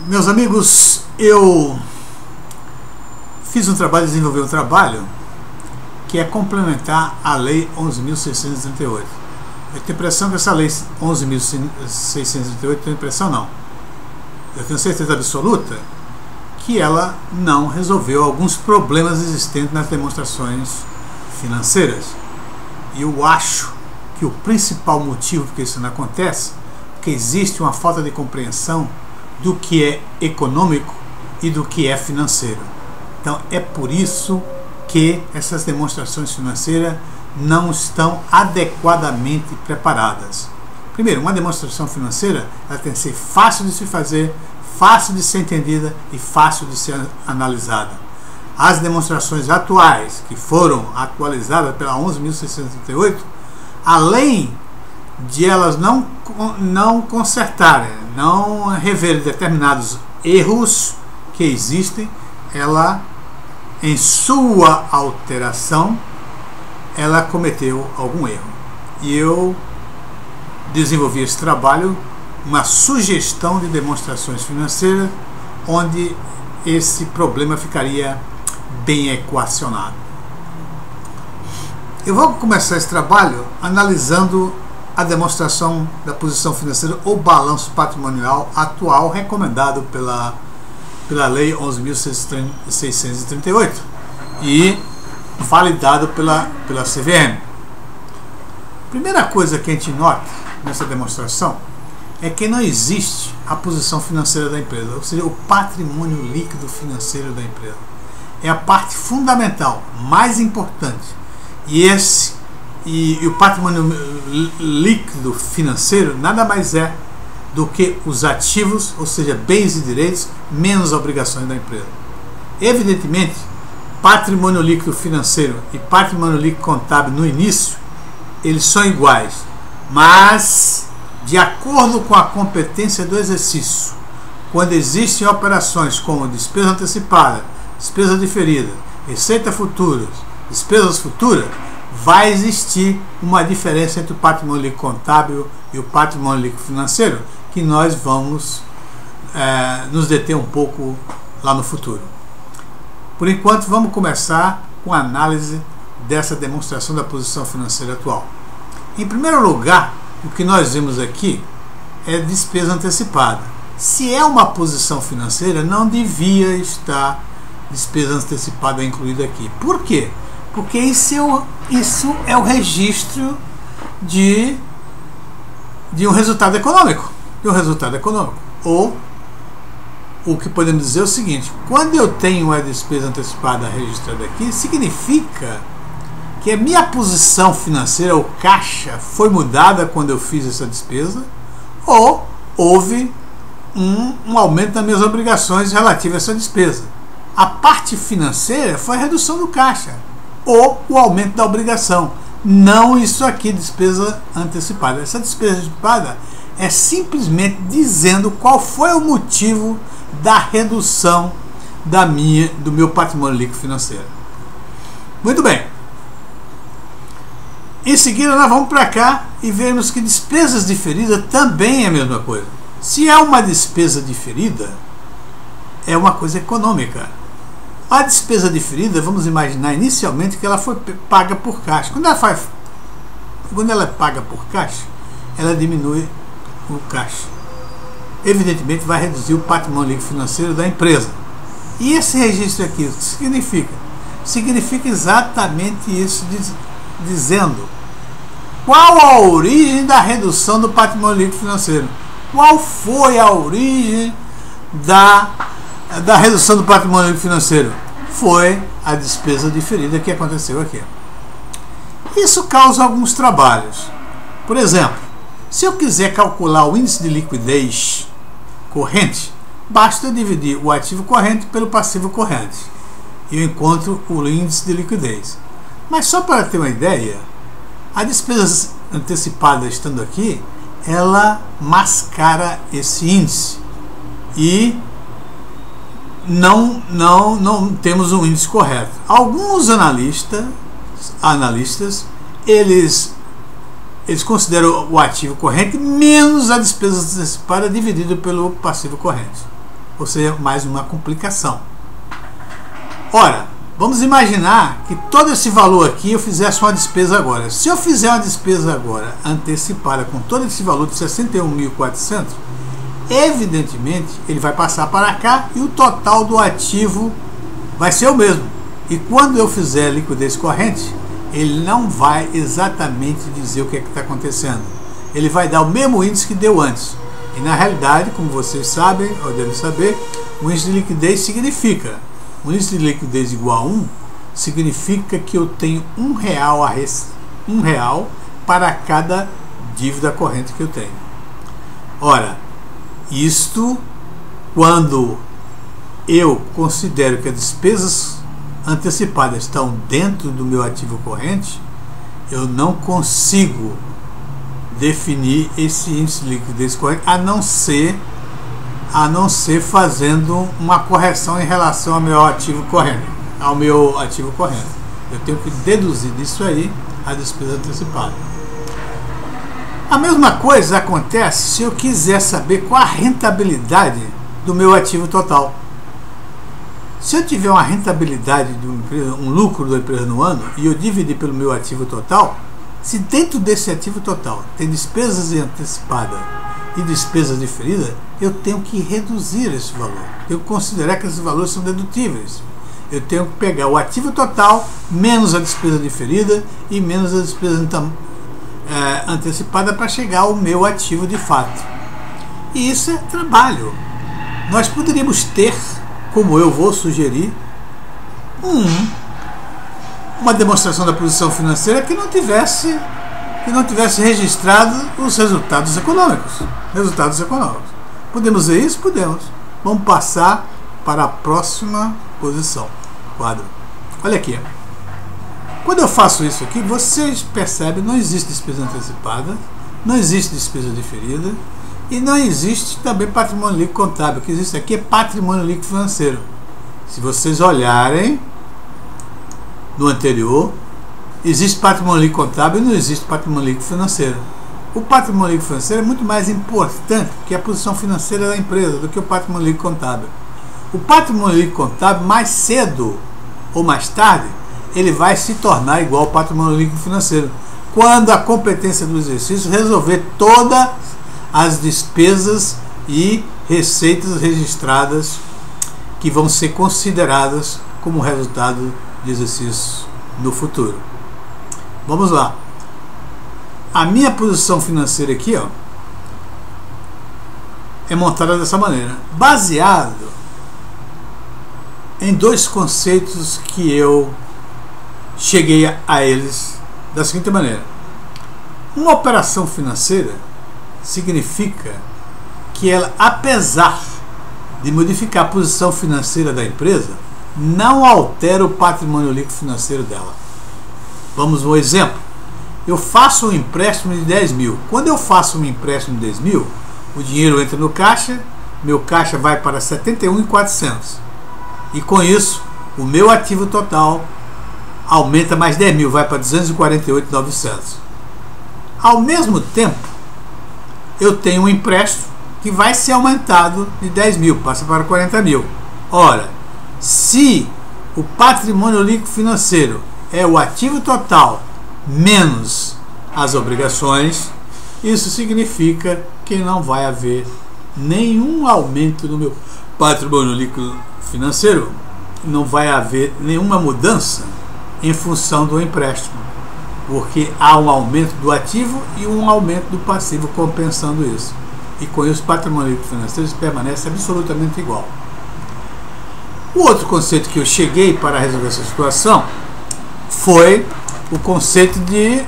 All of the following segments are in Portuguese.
Meus amigos, eu fiz um trabalho, desenvolvi um trabalho que é complementar a Lei 11.638. Eu tenho a impressão que essa Lei 11.638, tenho impressão não, eu tenho certeza absoluta que ela não resolveu alguns problemas existentes nas demonstrações financeiras. E eu acho que o principal motivo por que isso não acontece é que existe uma falta de compreensão do que é econômico e do que é financeiro. Então é por isso que essas demonstrações financeiras não estão adequadamente preparadas. Primeiro, uma demonstração financeira ela tem que ser fácil de se fazer, fácil de ser entendida e fácil de ser analisada. As demonstrações atuais, que foram atualizadas pela 11.638, além de elas não consertarem, não reverem determinados erros que existem, ela, em sua alteração, ela cometeu algum erro. E eu desenvolvi esse trabalho, uma sugestão de demonstrações financeiras, onde esse problema ficaria bem equacionado. Eu vou começar esse trabalho analisando a demonstração da posição financeira ou balanço patrimonial atual recomendado pela Lei 11.638 e validado pela CVM. Primeira coisa que a gente nota nessa demonstração é que não existe a posição financeira da empresa, ou seja, o patrimônio líquido financeiro da empresa. É a parte fundamental, mais importante. E o patrimônio líquido financeiro nada mais é do que os ativos, ou seja, bens e direitos, menos obrigações da empresa. Evidentemente, patrimônio líquido financeiro e patrimônio líquido contábil no início, eles são iguais, mas de acordo com a competência do exercício, quando existem operações como despesa antecipada, despesa diferida, receita futuras, despesas futuras, vai existir uma diferença entre o patrimônio líquido contábil e o patrimônio líquido financeiro, que nós vamos nos deter um pouco lá no futuro. Por enquanto, vamos começar com a análise dessa demonstração da posição financeira atual. Em primeiro lugar, o que nós vemos aqui é despesa antecipada. Se é uma posição financeira, não devia estar despesa antecipada incluída aqui. Por quê? Porque isso é o registro de um resultado econômico. Ou o que podemos dizer é o seguinte: quando eu tenho a despesa antecipada registrada aqui, significa que a minha posição financeira, o caixa, foi mudada quando eu fiz essa despesa, ou houve um aumento das minhas obrigações relativas a essa despesa. A parte financeira foi a redução do caixa, ou o aumento da obrigação. Não isso aqui, despesa antecipada. Essa despesa antecipada é simplesmente dizendo qual foi o motivo da redução do meu patrimônio líquido financeiro. Muito bem. Em seguida, nós vamos para cá e vemos que despesas diferidas também é a mesma coisa. Se é uma despesa diferida, é uma coisa econômica. A despesa diferida, vamos imaginar inicialmente que ela foi paga por caixa. Quando ela é paga por caixa, ela diminui o caixa. Evidentemente vai reduzir o patrimônio líquido financeiro da empresa. E esse registro aqui, o que significa? Significa exatamente isso, dizendo qual a origem da redução do patrimônio líquido financeiro. Qual foi a origem da redução do patrimônio líquido financeiro? Foi a despesa diferida que aconteceu aqui. Isso causa alguns trabalhos. Por exemplo, se eu quiser calcular o índice de liquidez corrente, basta eu dividir o ativo corrente pelo passivo corrente e eu encontro o índice de liquidez. Mas só para ter uma ideia, a despesa antecipada estando aqui, ela mascara esse índice e não temos um índice correto. Alguns analistas eles consideram o ativo corrente menos a despesa antecipada dividido pelo passivo corrente. ou seja, mais uma complicação. Ora, vamos imaginar que todo esse valor aqui eu fizesse uma despesa agora. Se eu fizer uma despesa agora antecipada com todo esse valor de 61.400, evidentemente ele vai passar para cá e o total do ativo vai ser o mesmo. E quando eu fizer liquidez corrente, ele não vai exatamente dizer o que é que está acontecendo. Ele vai dar o mesmo índice que deu antes. E na realidade, como vocês sabem, ou devem saber, o índice de liquidez significa, o índice de liquidez igual a 1, significa que eu tenho R$1 para cada dívida corrente que eu tenho. Ora, isto quando eu considero que as despesas antecipadas estão dentro do meu ativo corrente, eu não consigo definir esse índice de liquidez corrente, a não ser fazendo uma correção em relação ao meu ativo corrente. Eu tenho que deduzir disso aí a despesa antecipada. A mesma coisa acontece se eu quiser saber qual a rentabilidade do meu ativo total. Se eu tiver uma rentabilidade de uma empresa, um lucro da empresa no ano, e eu dividir pelo meu ativo total, se dentro desse ativo total tem despesas antecipadas e despesas diferidas, eu tenho que reduzir esse valor. Eu tenho que considerar que esses valores são dedutíveis. Eu tenho que pegar o ativo total, menos a despesa diferida e menos a despesa antecipada para chegar ao meu ativo de fato. E isso é trabalho. Nós poderíamos ter, como eu vou sugerir, uma demonstração da posição financeira que não tivesse registrado os resultados econômicos. Podemos ver isso? Podemos. Vamos passar para a próxima posição. Quadro. Olha aqui. Quando eu faço isso aqui, vocês percebem, não existe despesa antecipada, não existe despesa diferida e não existe também patrimônio líquido contábil. O que existe aqui é patrimônio líquido financeiro. Se vocês olharem no anterior, existe patrimônio líquido contábil e não existe patrimônio líquido financeiro. O patrimônio líquido financeiro é muito mais importante que a posição financeira da empresa do que o patrimônio líquido contábil. O patrimônio líquido contábil, mais cedo ou mais tarde, ele vai se tornar igual ao patrimônio líquido financeiro, quando a competência do exercício resolver todas as despesas e receitas registradas que vão ser consideradas como resultado de exercício no futuro. Vamos lá. A minha posição financeira aqui, ó, é montada dessa maneira, baseado em dois conceitos que eu cheguei a eles da seguinte maneira. Uma operação financeira significa que ela, apesar de modificar a posição financeira da empresa, não altera o patrimônio líquido financeiro dela. Vamos um exemplo. Eu faço um empréstimo de 10 mil. Quando eu faço um empréstimo de 10 mil, o dinheiro entra no caixa, meu caixa vai para 71.400. E com isso, o meu ativo total aumenta mais 10 mil, vai para 248.900. Ao mesmo tempo, eu tenho um empréstimo que vai ser aumentado de 10 mil, passa para 40 mil. Ora, se o patrimônio líquido financeiro é o ativo total menos as obrigações, isso significa que não vai haver nenhum aumento no meu patrimônio líquido financeiro, não vai haver nenhuma mudança em função do empréstimo, porque há um aumento do ativo e um aumento do passivo compensando isso. E com isso o patrimônio líquido financeiro permanece absolutamente igual. O outro conceito que eu cheguei para resolver essa situação foi o conceito de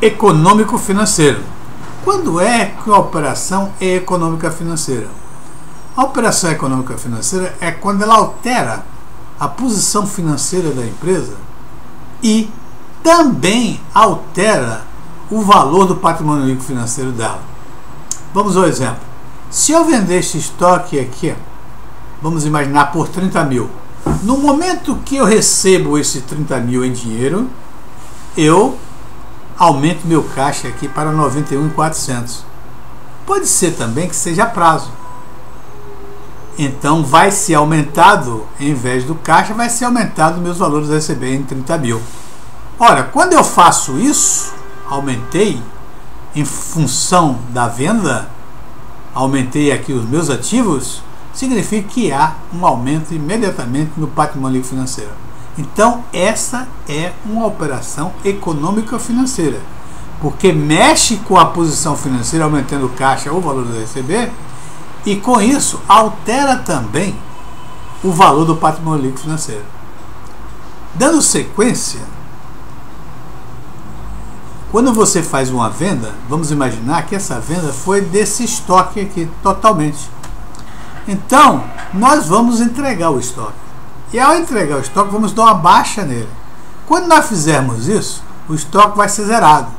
econômico financeiro. Quando é que a operação é econômica financeira? A operação econômica financeira é quando ela altera a posição financeira da empresa e também altera o valor do patrimônio líquido financeiro dela. Vamos ao exemplo. Se eu vender este estoque aqui, vamos imaginar por 30 mil. No momento que eu recebo esse 30 mil em dinheiro, eu aumento meu caixa aqui para 91.400. Pode ser também que seja a prazo. Então vai ser aumentado, em vez do caixa, vai ser aumentado meus valores a receber em 30 mil. Ora, quando eu faço isso, aumentei em função da venda, aumentei aqui os meus ativos, significa que há um aumento imediatamente no patrimônio líquido financeiro. Então essa é uma operação econômica financeira, porque mexe com a posição financeira, aumentando o caixa ou o valor a receber, e com isso altera também o valor do patrimônio líquido financeiro. Dando sequência, quando você faz uma venda, vamos imaginar que essa venda foi desse estoque aqui, totalmente. Então, nós vamos entregar o estoque. E ao entregar o estoque, vamos dar uma baixa nele. Quando nós fizermos isso, o estoque vai ser zerado.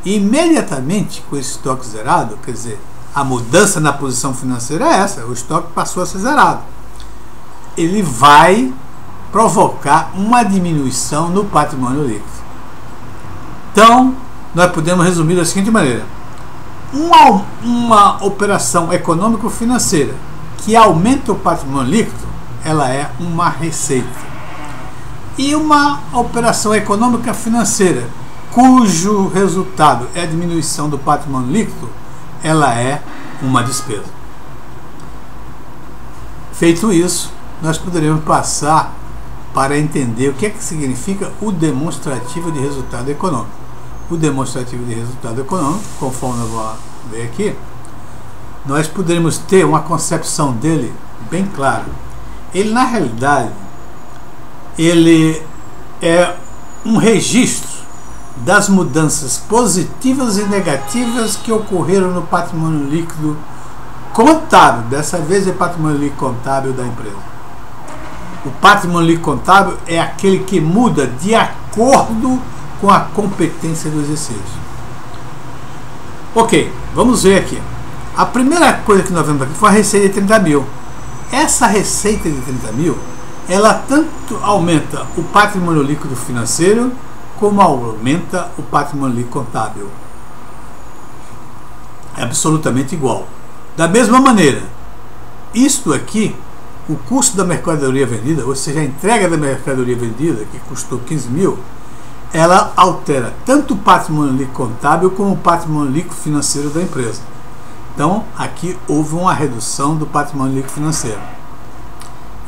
E imediatamente com esse estoque zerado, quer dizer, a mudança na posição financeira é essa, o estoque passou a ser zerado. Ele vai provocar uma diminuição no patrimônio líquido. Então, nós podemos resumir da seguinte maneira: uma operação econômico-financeira que aumenta o patrimônio líquido, ela é uma receita. E uma operação econômica financeira cujo resultado é a diminuição do patrimônio líquido, ela é uma despesa. Feito isso, nós poderemos passar para entender o que é que significa o demonstrativo de resultado econômico. O demonstrativo de resultado econômico, conforme eu vou ver aqui, nós poderemos ter uma concepção dele bem clara. Ele, na realidade, ele é um registro das mudanças positivas e negativas que ocorreram no patrimônio líquido contábil. Dessa vez é patrimônio líquido contábil da empresa. O patrimônio líquido contábil é aquele que muda de acordo com a competência do exercício. Ok, vamos ver aqui. A primeira coisa que nós vemos aqui foi a receita de 30 mil. Essa receita de 30 mil, ela tanto aumenta o patrimônio líquido financeiro, como aumenta o patrimônio líquido contábil. É absolutamente igual. Da mesma maneira, isto aqui, o custo da mercadoria vendida, ou seja, a entrega da mercadoria vendida, que custou 15 mil, ela altera tanto o patrimônio líquido contábil como o patrimônio líquido financeiro da empresa. Então, aqui houve uma redução do patrimônio líquido financeiro.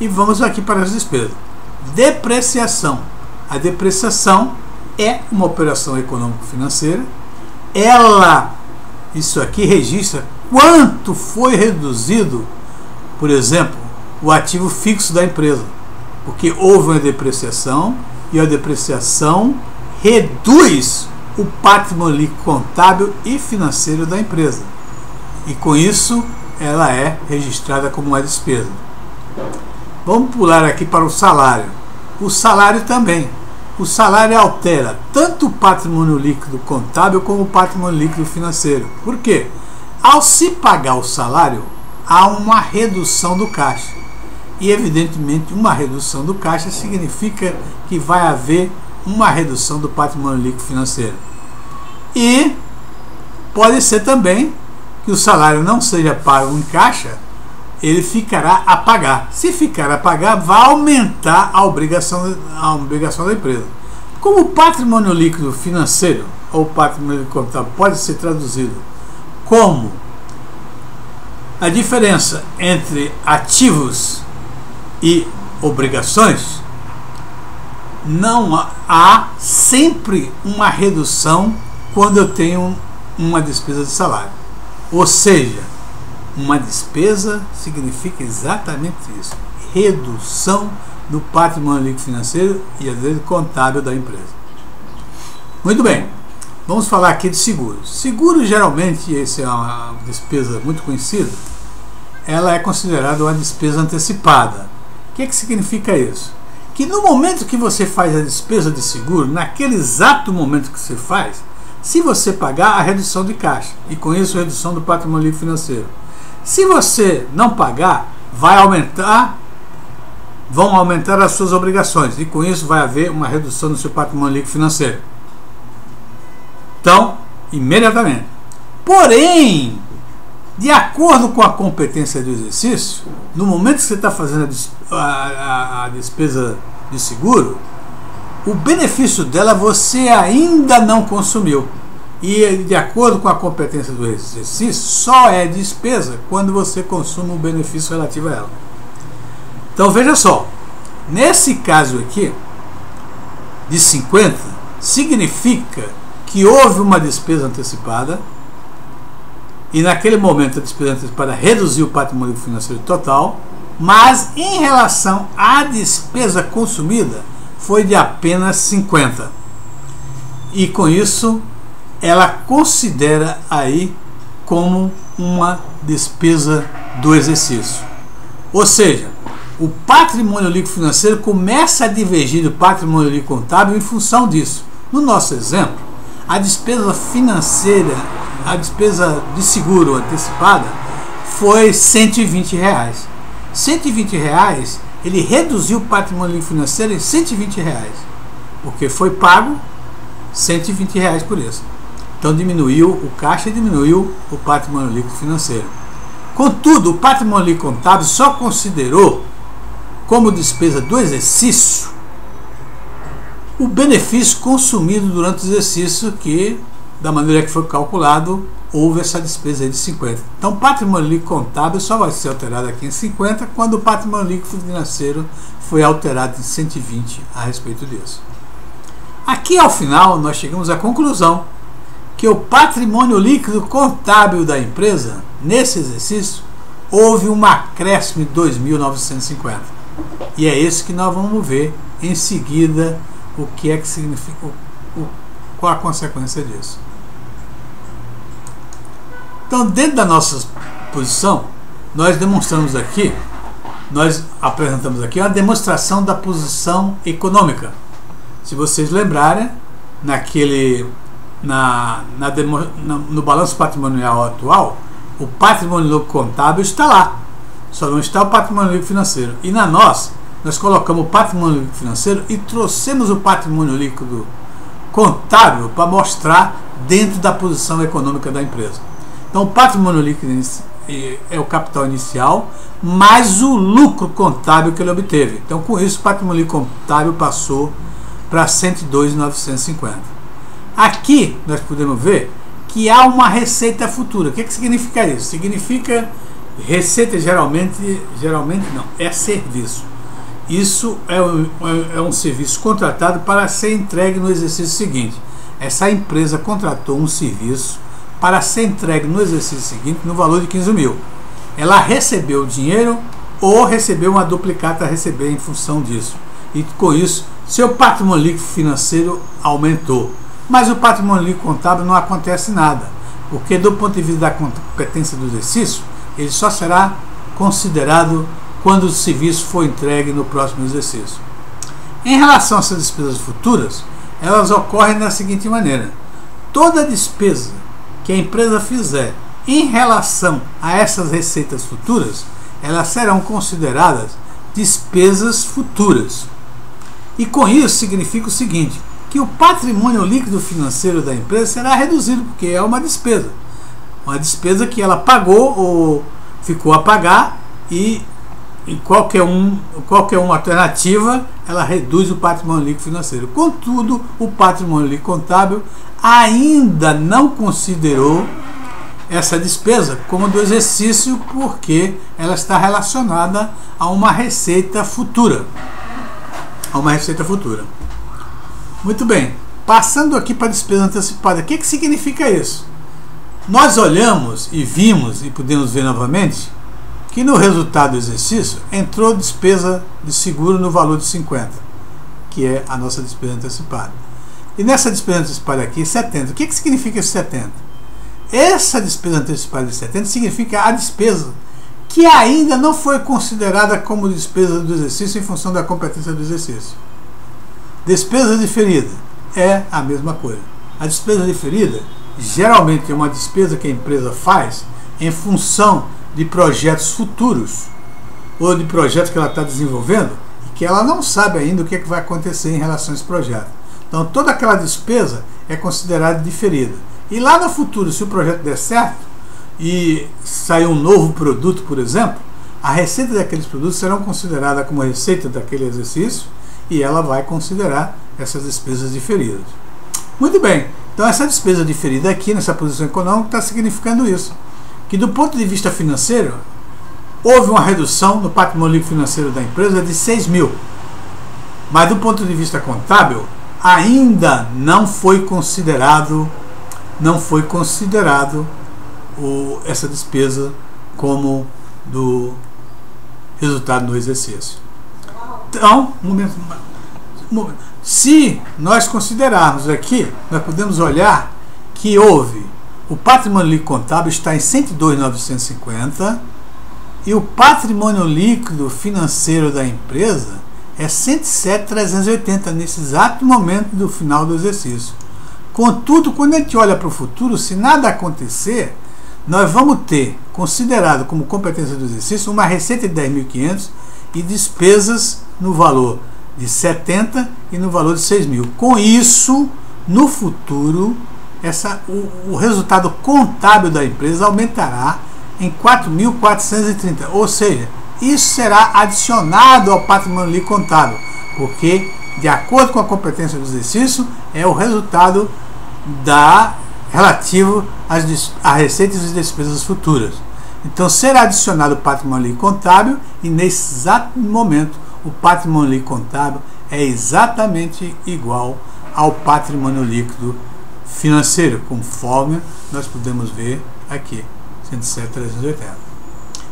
E vamos aqui para as despesas. Depreciação. A depreciação é uma operação econômico-financeira. Isso aqui registra quanto foi reduzido, por exemplo, o ativo fixo da empresa. Porque houve uma depreciação e a depreciação reduz o patrimônio líquido contábil e financeiro da empresa. E com isso, ela é registrada como uma despesa. Vamos pular aqui para o salário. O salário também. O salário altera tanto o patrimônio líquido contábil como o patrimônio líquido financeiro. Por quê? Ao se pagar o salário, há uma redução do caixa. E, evidentemente, uma redução do caixa significa que vai haver uma redução do patrimônio líquido financeiro. E pode ser também que o salário não seja pago em caixa, ele ficará a pagar. Se ficar a pagar, vai aumentar a obrigação da empresa. Como o patrimônio líquido financeiro ou patrimônio líquido contábil pode ser traduzido como a diferença entre ativos e obrigações, não há sempre uma redução quando eu tenho uma despesa de salário. Ou seja, uma despesa significa exatamente isso: redução do patrimônio líquido financeiro e às vezes contábil da empresa. Muito bem, vamos falar aqui de seguros. Seguro, geralmente, essa é uma despesa muito conhecida, ela é considerada uma despesa antecipada. O que significa isso? Que no momento que você faz a despesa de seguro, naquele exato momento que você faz, se você pagar, a redução de caixa, e com isso a redução do patrimônio líquido financeiro. Se você não pagar, vão aumentar as suas obrigações, e com isso vai haver uma redução do seu patrimônio líquido financeiro. Então, imediatamente. Porém, De acordo com a competência do exercício, no momento que você está fazendo a despesa de seguro, o benefício dela você ainda não consumiu. E de acordo com a competência do exercício, só é despesa quando você consome o benefício relativo a ela. Então veja só, nesse caso aqui, de 50, significa que houve uma despesa antecipada, e naquele momento a despesa antecipada reduziu o patrimônio financeiro total, mas em relação à despesa consumida foi de apenas 50. E com isso ela considera aí como uma despesa do exercício. Ou seja, o patrimônio líquido financeiro começa a divergir do patrimônio líquido contábil em função disso. No nosso exemplo, a despesa financeira, a despesa de seguro antecipada foi R$120. R$120, ele reduziu o patrimônio líquido financeiro em R$120, porque foi pago R$120 por isso. Então diminuiu o caixa e diminuiu o patrimônio líquido financeiro. Contudo, o patrimônio líquido contábil só considerou como despesa do exercício o benefício consumido durante o exercício, que da maneira que foi calculado houve essa despesa aí de 50. Então o patrimônio líquido contábil só vai ser alterado aqui em 50 quando o patrimônio líquido financeiro foi alterado em 120 a respeito disso. Aqui ao final nós chegamos à conclusão que o patrimônio líquido contábil da empresa, nesse exercício, houve um acréscimo de 2.950. E é esse que nós vamos ver em seguida o que é que significa, qual a consequência disso. Então, dentro da nossa posição, nós demonstramos aqui, nós apresentamos aqui uma demonstração da posição econômica. Se vocês lembrarem, no balanço patrimonial atual, o patrimônio líquido contábil está lá, só não está o patrimônio líquido financeiro. E nós colocamos o patrimônio líquido financeiro e trouxemos o patrimônio líquido contábil para mostrar dentro da posição econômica da empresa. Então o patrimônio líquido é o capital inicial mais o lucro contábil que ele obteve. Então com isso o patrimônio líquido contábil passou para 102.950. Aqui nós podemos ver que há uma receita futura. O que significa isso? Significa receita geralmente não, é serviço. Isso é um serviço contratado para ser entregue no exercício seguinte. Essa empresa contratou um serviço para ser entregue no exercício seguinte no valor de 15 mil. Ela recebeu o dinheiro ou recebeu uma duplicata a receber em função disso. E com isso, seu patrimônio líquido financeiro aumentou. Mas o patrimônio líquido contábil não acontece nada, porque do ponto de vista da competência do exercício, ele só será considerado quando o serviço for entregue no próximo exercício. Em relação a essas despesas futuras, elas ocorrem da seguinte maneira: toda despesa que a empresa fizer em relação a essas receitas futuras, elas serão consideradas despesas futuras. E com isso significa o seguinte, que o patrimônio líquido financeiro da empresa será reduzido, porque é uma despesa que ela pagou ou ficou a pagar, e em qualquer uma alternativa ela reduz o patrimônio líquido financeiro. Contudo, o patrimônio líquido contábil ainda não considerou essa despesa como do exercício, porque ela está relacionada a uma receita futura. Muito bem, passando aqui para a despesa antecipada. O que significa isso? Nós olhamos e vimos, e podemos ver novamente, que no resultado do exercício entrou despesa de seguro no valor de 50, que é a nossa despesa antecipada. E nessa despesa antecipada aqui, 70. O que significa esse 70? Essa despesa antecipada de 70 significa a despesa que ainda não foi considerada como despesa do exercício em função da competência do exercício. Despesa diferida é a mesma coisa. A despesa diferida geralmente é uma despesa que a empresa faz em função de projetos futuros ou de projetos que ela está desenvolvendo e que ela não sabe ainda o que vai acontecer em relação a esse projeto. Então toda aquela despesa é considerada diferida. E lá no futuro, se o projeto der certo, e sair um novo produto, por exemplo, a receita daqueles produtos serão considerada como receita daquele exercício e ela vai considerar essas despesas diferidas. Muito bem, então essa despesa diferida aqui nessa posição econômica está significando isso, que do ponto de vista financeiro houve uma redução no patrimônio líquido financeiro da empresa de 6 mil, mas do ponto de vista contábil ainda não foi considerado essa despesa como do resultado do exercício. Então, se nós considerarmos aqui, nós podemos olhar que houve o patrimônio líquido contábil está em 102.950 e o patrimônio líquido financeiro da empresa é 107.380 nesse exato momento do final do exercício. Contudo, quando a gente olha para o futuro, se nada acontecer, nós vamos ter considerado como competência do exercício uma receita de 10.500 e despesas no valor de 70 e no valor de 6 mil. Com isso, no futuro, o resultado contábil da empresa aumentará em 4.430, ou seja, isso será adicionado ao patrimônio líquido contábil, porque, de acordo com a competência do exercício, é o resultado relativo às receitas e despesas futuras. Então, será adicionado o patrimônio líquido contábil e, nesse exato momento, o patrimônio líquido contábil é exatamente igual ao patrimônio líquido financeiro, conforme nós podemos ver aqui, 107.380.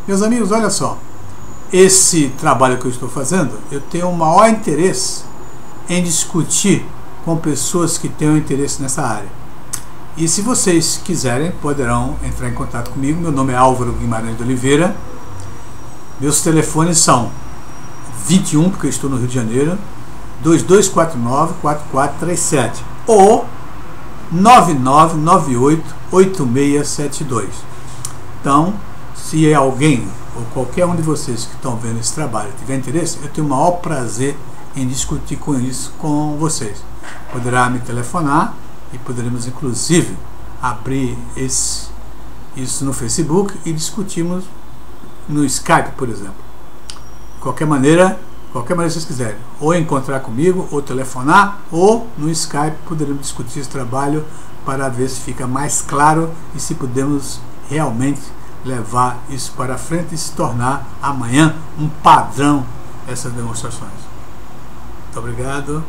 Meus amigos, olha só, esse trabalho que eu estou fazendo, eu tenho o maior interesse em discutir com pessoas que tenham interesse nessa área. E se vocês quiserem, poderão entrar em contato comigo. Meu nome é Álvaro Guimarães de Oliveira. Meus telefones são 21, porque eu estou no Rio de Janeiro, 2249-4437 ou 9998-8672. Então, se alguém ou qualquer um de vocês que estão vendo esse trabalho tiver interesse, eu tenho o maior prazer em discutir com isso com vocês. Poderá me telefonar e poderemos inclusive abrir isso no Facebook e discutirmos no Skype, por exemplo. De qualquer maneira que vocês quiserem, ou encontrar comigo, ou telefonar, ou no Skype poderemos discutir esse trabalho para ver se fica mais claro e se podemos realmente levar isso para frente e se tornar amanhã um padrão essas demonstrações. Muito obrigado.